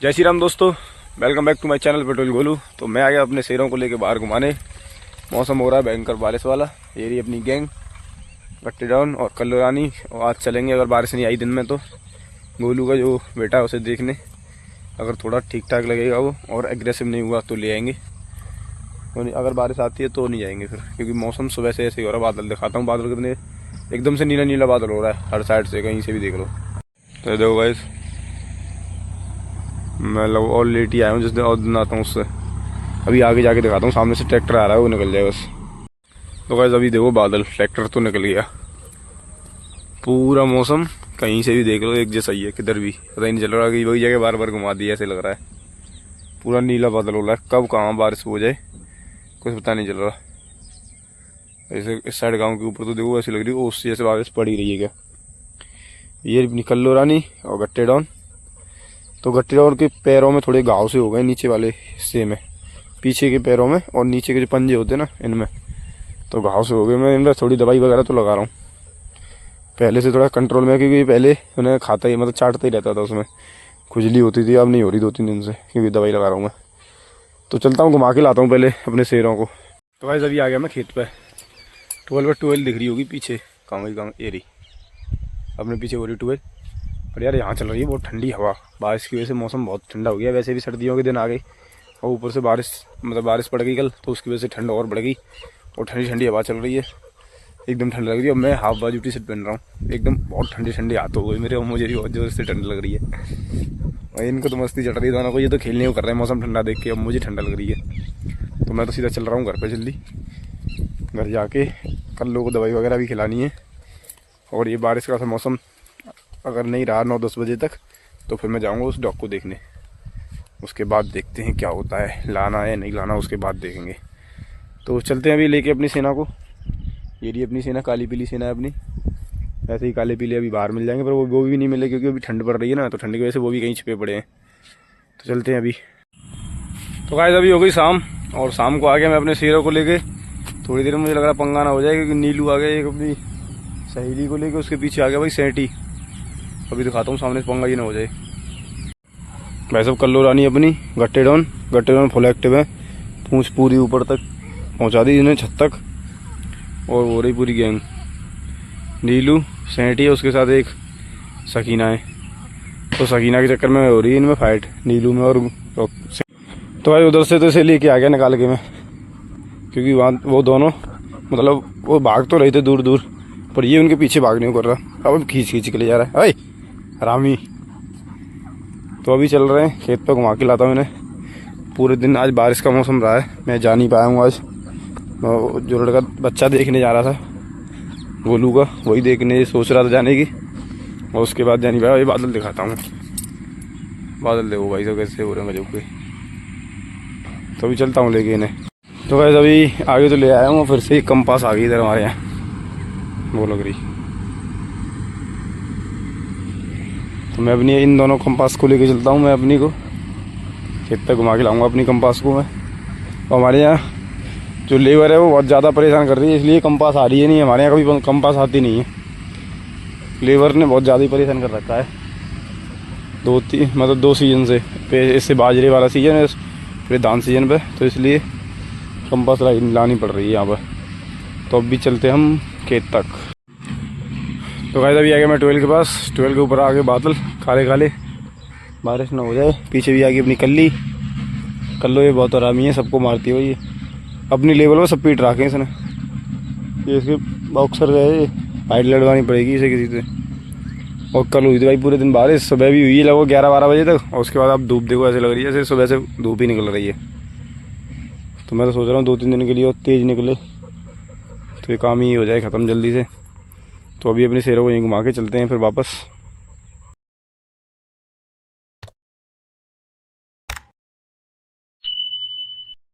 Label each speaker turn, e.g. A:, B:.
A: जय श्री राम दोस्तों, welcome back to my channel petrol Golu. तो मैं आ गया अपने शेरों को लेके बाहर घुमाने। मौसम हो रहा है भयंकर बारिश वाला। ये रही अपनी गैंग गट्टी डाउन और कल्लू रानी। और आज चलेंगे, अगर बारिश नहीं आई दिन में तो गोलू का जो बेटा है उसे देखने। अगर थोड़ा ठीक ठाक लगेगा वो और एग्रेसिव नहीं हुआ तो ले आएंगे, तो अगर बारिश आती है तो नहीं जाएंगे फिर, क्योंकि मौसम सुबह से ऐसे ही हो रहा है। बादल दिखाता हूँ, बादल कितने एकदम से नीला नीला बादल हो रहा है हर साइड से, कहीं से भी देख लो। तो देखो गाइस, मैं लग और लेट ही आया हूँ जिस दिन और दिन आता हूँ उससे। अभी आगे जाके दिखाता हूँ, सामने से ट्रैक्टर आ रहा है, वो निकल जाए बस। तो गाइस अभी देखो बादल, ट्रैक्टर तो निकल गया। पूरा मौसम कहीं से भी देख लो एक जैसा ही है, किधर भी पता ही नहीं चल रहा कि वही जगह बार बार घुमा दी ऐसे लग रहा है। पूरा नीला बादल हो रहा है, कब कहाँ बारिश हो जाए कुछ पता नहीं चल रहा। ऐसे इस साइड गाँव के ऊपर तो देखो ऐसी लग रही है उससे जैसे बारिश पड़ ही रही है क्या। ये निकल रानी और गट्टे डाउन। तो गट्टी डाउन के पैरों में थोड़े घाव से हो गए, नीचे वाले हिस्से में, पीछे के पैरों में और नीचे के जो पंजे होते हैं ना इनमें, तो घाव से हो गए। मैं इनमें थोड़ी दवाई वगैरह तो लगा रहा हूँ, पहले से थोड़ा कंट्रोल में, क्योंकि पहले उन्हें खाता ही मतलब चाटता ही रहता था, उसमें खुजली होती थी। अब नहीं हो रही 2-3 दिन से, क्योंकि दवाई लगा रहा हूँ मैं। तो चलता हूँ, घुमा के लाता हूँ पहले अपने शेरों को। तो भाई अभी आ गया मैं खेत पे। 12/12 दिख रही होगी पीछे, कहाँ ये रही अपने पीछे हो रही 12। पर यार यहाँ चल रही है बहुत ठंडी हवा, बारिश की वजह से मौसम बहुत ठंडा हो गया। वैसे भी सर्दियों के दिन आ गए और ऊपर से बारिश, मतलब बारिश पड़ गई कल, तो उसकी वजह से ठंड और बढ़ गई और ठंडी ठंडी हवा चल रही है, एकदम ठंड लग रही है। अब मैं हाफ बाजू टी शर्ट पहन रहा हूँ, एकदम बहुत ठंडी ठंडी हाथ हो गई मेरे, और मुझे भी बहुत जोर से ठंड लग रही है। और इनको तो मस्ती चढ़ रही है दोनों को, ये तो खेलने को कर रहे हैं मौसम ठंडा देख के। अब मुझे ठंडा लग रही है तो मैं तो सीधा चल रहा हूँ घर पर जल्दी। घर जाके कल लोगों को दवाई वगैरह भी खिलानी है। और ये बारिश का मौसम अगर नहीं रहा 9-10 बजे तक, तो फिर मैं जाऊंगा उस डॉग को देखने। उसके बाद देखते हैं क्या होता है, लाना है नहीं लाना, उसके बाद देखेंगे। तो चलते हैं अभी लेके अपनी सेना को। ये रही अपनी सेना, काली पीली सेना है अपनी। ऐसे ही काले पीले अभी बाहर मिल जाएंगे, पर वो भी नहीं मिले क्योंकि अभी ठंड पड़ रही है ना, तो ठंड की वजह से वो भी कहीं छिपे पड़े हैं। तो चलते हैं अभी। तो गाइस अभी हो गई शाम, और शाम को आ गया मैं अपने शेरों को लेके। थोड़ी देर में मुझे लग रहा पंगा ना हो जाए, क्योंकि नीलू आ गया एक अपनी सहेली को लेके, उसके पीछे आ गया भाई सेंटी। अभी दिखाता हूँ सामने पंगा ही ना हो जाए। भाई सब कल्लू रानी अपनी गट्टे डाउन फुल एक्टिव है, पूंछ पूरी ऊपर तक पहुँचा दी इन्हें, छत तक। और हो रही पूरी गैंग, नीलू सेंटी है, उसके साथ एक सकीना है। तो सकीना के चक्कर में हो रही है इनमें फाइट, नीलू में और तो भाई उधर से तो इसे लेके आ गया निकाल के मैं, क्योंकि वहाँ वो दोनों मतलब वो भाग तो रहे थे दूर दूर, पर ये उनके पीछे भाग नहीं कर रहा। अब खींच के ले जा रहा है रामी। तो अभी चल रहे हैं खेत पे, घुमा के लाता हूँ इन्हें। पूरे दिन आज बारिश का मौसम रहा है, मैं जा नहीं पाया हूँ आज। जो लड़का बच्चा देखने जा रहा था गोलू का, वही देखने सोच रहा था जाने की, और उसके बाद जा नहीं पाया। ये बादल दिखाता हूँ, बादल देखो भाई सब कैसे हो रहे हैं गजब के। तो अभी चलता हूँ लेके इन्हें। तो वैसे अभी आगे तो ले आया हूँ, फिर से कंपास आ गई इधर हमारे यहाँ, वो लग रही। तो मैं अपनी इन दोनों कंपास को लेके चलता हूँ, मैं अपनी को खेत तक घुमा के लाऊंगा अपनी कंपास को मैं। और हमारे यहाँ जो लेबर है वो बहुत ज़्यादा परेशान कर रही है, इसलिए कंपास आ रही है नहीं। हमारे यहाँ कभी कंपास आती नहीं है, लेबर ने बहुत ज़्यादा ही परेशान कर रखा है 2 सीज़न से। इससे बाजरे वाला सीज़न है, फिर धान सीज़न पे, तो इसलिए कंपास लानी पड़ रही है यहाँ पर। तो अब भी चलते हम खेत तक। तो गाइस अभी आ गया मैं 12 के पास। 12 के ऊपर आगे बादल काले काले, बारिश ना हो जाए। पीछे भी आ गई अपनी कल्लो, ये बहुत आरामी है, सबको मारती है ये अपनी लेवल में, सब पीट रखे इसने। ये इसके बॉक्सर है, फाइट लड़वानी पड़ेगी इसे किसी से। और कल हुई थी भाई पूरे दिन बारिश, सुबह भी हुई है लगभग 11-12 बजे तक, और उसके बाद आप धूप देखो ऐसे लग रही है जैसे सुबह से धूप ही निकल रही है। तो मैं तो सोच रहा हूँ 2-3 दिन के लिए और तेज़ निकले तो ये काम ही हो जाए ख़त्म जल्दी से। तो अभी अपने शेरों को यहीं घुमा के चलते हैं फिर वापस।